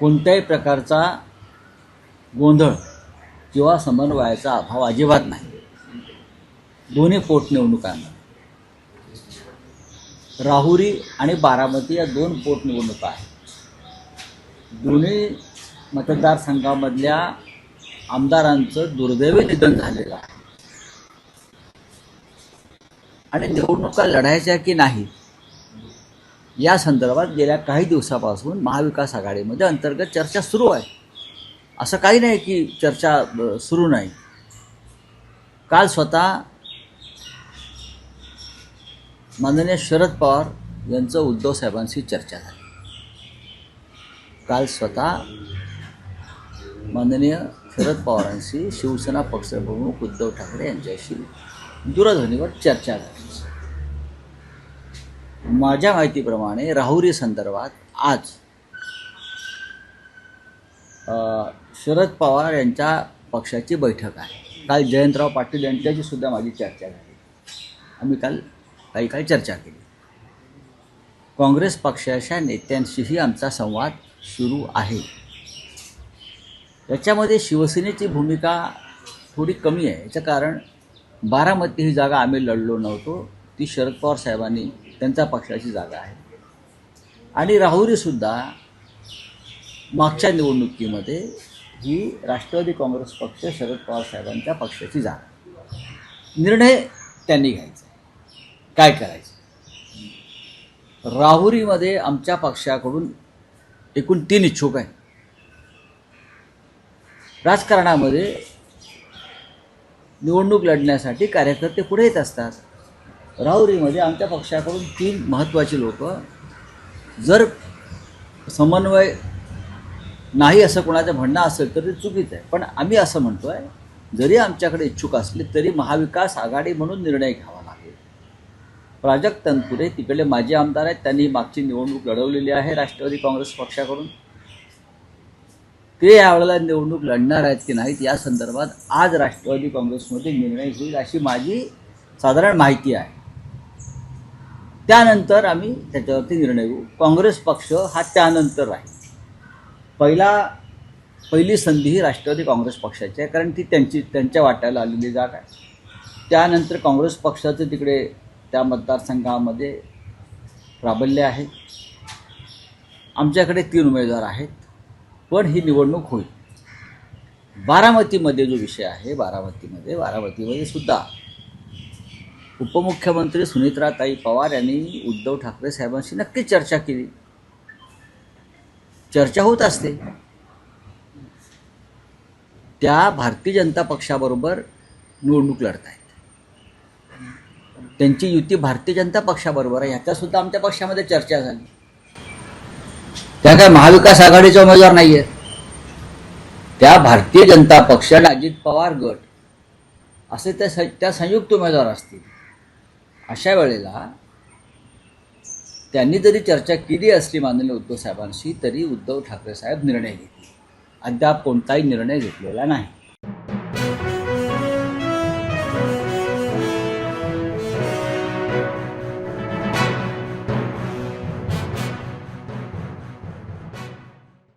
कोणत्याही प्रकारचा गोंधळ किंवा समन्वयाचा अभाव अजिबात नाही. दोन्ही पोटनिवडणुकांना राहुरी आणि बारामती या दोन पोटनिवडणुका आहेत. दोन्ही मतदारसंघामधल्या आमदारांचं दुर्दैवी निधन झालेलं आहे आणि निवडणुका लढायच्या की नाही या संदर्भात गेल्या काही दिवसापासून महाविकास आघाडीमध्ये अंतर्गत चर्चा सुरू आहे. असं काही नाही की चर्चा सुरू नाही. काल स्वतः माननीय शरद पवार यांचं उद्धव साहेबांशी चर्चा झाली. काल स्वतः माननीय शरद पवारांशी शिवसेना पक्षप्रमुख उद्धव ठाकरे यांच्याशी दूरध्वनीवर चर्चा झाली. माझ्या माहितीप्रमाणे राहुरी संदर्भात आज शरद पवार यांच्या पक्षाची बैठक आहे. काल जयंतराव पाटील यांच्याशी सुद्धा माझी चर्चा झाली. आम्ही काल काही चर्चा केली. काँग्रेस पक्षाच्या नेत्यांशीही आमचा संवाद सुरू आहे. याच्यामध्ये शिवसेनेची भूमिका थोडी कमी आहे. याचं कारण बारामती ही जागा आम्ही लढलो नव्हतो, ती शरद पवार साहेबांनी त्यांच्या पक्षाची जागा आहे. आणि राहुरीसुद्धा मागच्या निवडणुकीमध्ये ही राष्ट्रवादी काँग्रेस पक्ष शरद पवार साहेबांच्या पक्षाची जागा. निर्णय त्यांनी घ्यायचा काय करायचं. राहुरीमध्ये आमच्या पक्षाकडून एकूण 3 इच्छुक आहेत. राजकारणामध्ये निवडणूक लढण्यासाठी कार्यकर्ते पुढे येत असतात. राहुरीमध्ये आमच्या पक्षाकडून 3 महत्त्वाची लोक, जर समन्वय नाही असं कोणाचं म्हणणं असेल तर ते चुकीचं आहे. पण आम्ही असं म्हणतो आहे, जरी आमच्याकडे इच्छुक असले तरी महाविकास आघाडी म्हणून निर्णय घ्यावा लागेल. प्राजक्त तनपुरे तिकडे माजी आमदार आहेत, त्यांनी मागची निवडणूक लढवलेली आहे राष्ट्रवादी काँग्रेस पक्षाकडून. ते यावेळेला निवडणूक लढणार आहेत की नाहीत या संदर्भात आज राष्ट्रवादी काँग्रेसमध्ये निर्णय होईल अशी माझी साधारण माहिती आहे. त्यानंतर आम्ही त्याच्यावरती निर्णय घेऊ. काँग्रेस पक्ष हा त्यानंतर राहील. पहिली संधी ही राष्ट्रवादी काँग्रेस पक्षाची आहे, कारण ती त्यांच्या वाट्याला आलेली जागा आहे. त्यानंतर काँग्रेस पक्षाचं तिकडे त्या मतदारसंघामध्ये प्राबल्य आहे. आमच्याकडे 3 उमेदवार आहेत, पण ही निवडणूक होईल. बारामतीमध्ये जो विषय आहे, बारामतीमध्ये सुद्धा उपमुख्यमंत्री सुनेत्राताई पवार यांनी उद्धव ठाकरे साहेबांशी नक्कीच चर्चा केली. चर्चा होत असते. त्या भारतीय जनता पक्षाबरोबर निवडणूक लढत आहेत. त्यांची युती भारतीय जनता पक्षाबरोबर आहे. ह्याच्यासुद्धा आमच्या पक्षामध्ये चर्चा झाली. त्या काय महाविकास आघाडीचे उमेदवार नाही आहेत. त्या भारतीय जनता पक्ष आणि अजित पवार गट असे त्या संयुक्त उमेदवार असतील. अशा वेळेला त्यांनी जरी चर्चा केली असली माननीय उद्धव साहेबांशी, तरी उद्धव ठाकरे साहेब निर्णय घेतील. अद्याप कोणताही निर्णय घेतलेला नाही.